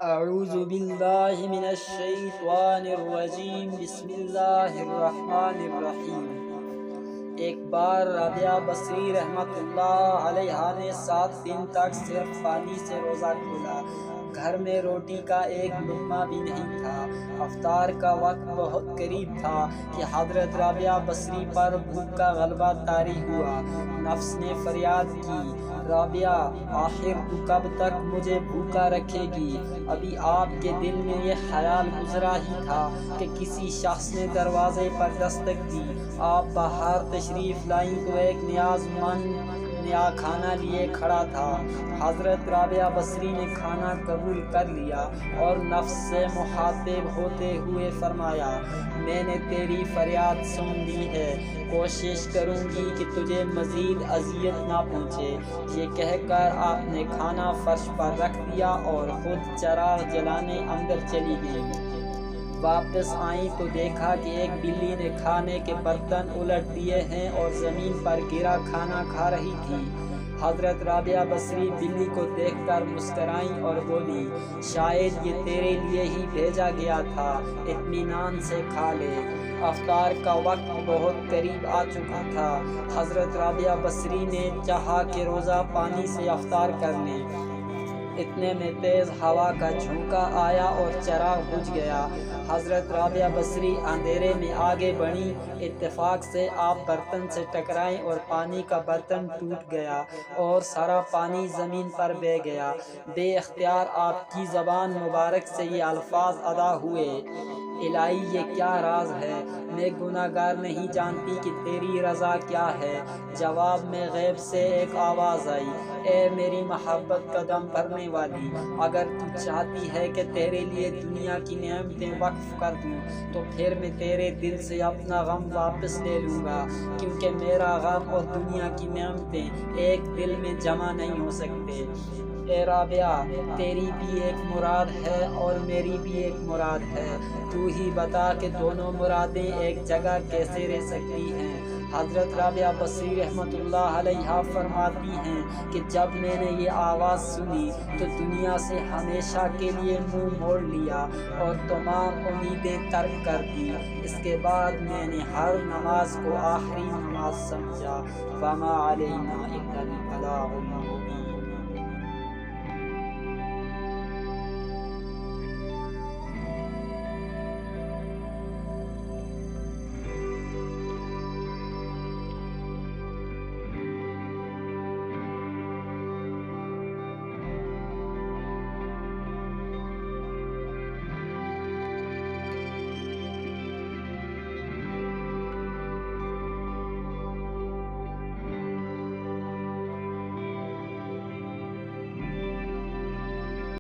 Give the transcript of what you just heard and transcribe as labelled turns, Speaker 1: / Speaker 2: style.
Speaker 1: اعوذ باللہ من الشیطان الرجیم بسم اللہ الرحمن الرحیم۔ ایک بار رابعہ بصری رحمۃ اللہ علیہا نے 7 دن تک صرف پانی سے روزہ کھولا۔ گھر میں روٹی کا ایک لقمہ بھی نہیں تھا۔ افطار کا وقت بہت قریب تھا کہ حضرت رابعہ بصری پر بھوک کا غلبہ طاری ہوا۔ نفس نے فریاد کی، رابعہ آخر تو کب تک مجھے بھوکا رکھے گی؟ ابھی آپ کے دل میں یہ خیال گزرا ہی تھا کہ کسی شخص نے دروازے پر دستک دی۔ آپ باہر تشریف لائیں تو ایک نیاز مند نیا کھانا لیے کھڑا تھا۔ حضرت رابعہ بصری نے کھانا قبول کر لیا اور نفس سے مخاطب ہوتے ہوئے فرمایا، میں نے تیری فریاد سن لی ہے، کوشش کروں گی کہ تجھے مزید اذیت نہ پہنچے۔ یہ کہہ کر آپ نے کھانا فرش پر رکھ دیا اور خود چراغ جلانے اندر چلی گئی۔ واپس آئیں تو دیکھا کہ ایک بلی نے کھانے کے برتن الٹ دیے ہیں اور زمین پر گرا کھانا کھا رہی تھی۔ حضرت رابعہ بصری بلی کو دیکھ کر مسکرائیں اور بولی، شاید یہ تیرے لیے ہی بھیجا گیا تھا، اطمینان سے کھا لے۔ افطار کا وقت بہت قریب آ چکا تھا۔ حضرت رابعہ بصری نے چاہا کہ روزہ پانی سے افطار کر لیں۔ اتنے میں تیز ہوا کا جھونکا آیا اور چراغ بجھ گیا۔ حضرت رابعہ بصری اندھیرے میں آگے بڑھیں۔ اتفاق سے آپ برتن سے ٹکرائیں اور پانی کا برتن ٹوٹ گیا اور سارا پانی زمین پر بہہ گیا۔ بے اختیار آپ کی زبان مبارک سے یہ الفاظ ادا ہوئے، الہی یہ کیا راز ہے، میں گناہ گار نہیں جانتی کہ تیری رضا کیا ہے۔ جواب میں غیب سے ایک آواز آئی، اے میری محبت قدم بھرنے والی، اگر تو چاہتی ہے کہ تیرے لیے دنیا کی نعمتیں وقف کر دوں تو پھر میں تیرے دل سے اپنا غم واپس لے لوں گا، کیونکہ میرا غم اور دنیا کی نعمتیں ایک دل میں جمع نہیں ہو سکتے۔ اے رابعہ، تیری بھی ایک مراد ہے اور میری بھی ایک مراد ہے، تو ہی بتا کہ دونوں مرادیں ایک جگہ کیسے رہ سکتی ہیں۔ حضرت رابعہ بصری رحمۃ اللہ علیہا فرماتی ہیں کہ جب میں نے یہ آواز سنی تو دنیا سے ہمیشہ کے لیے منہ موڑ لیا اور تمام امیدیں ترک کر دی۔ اس کے بعد میں نے ہر نماز کو آخری نماز سمجھا۔ وما علینا الا البلاغ المبین۔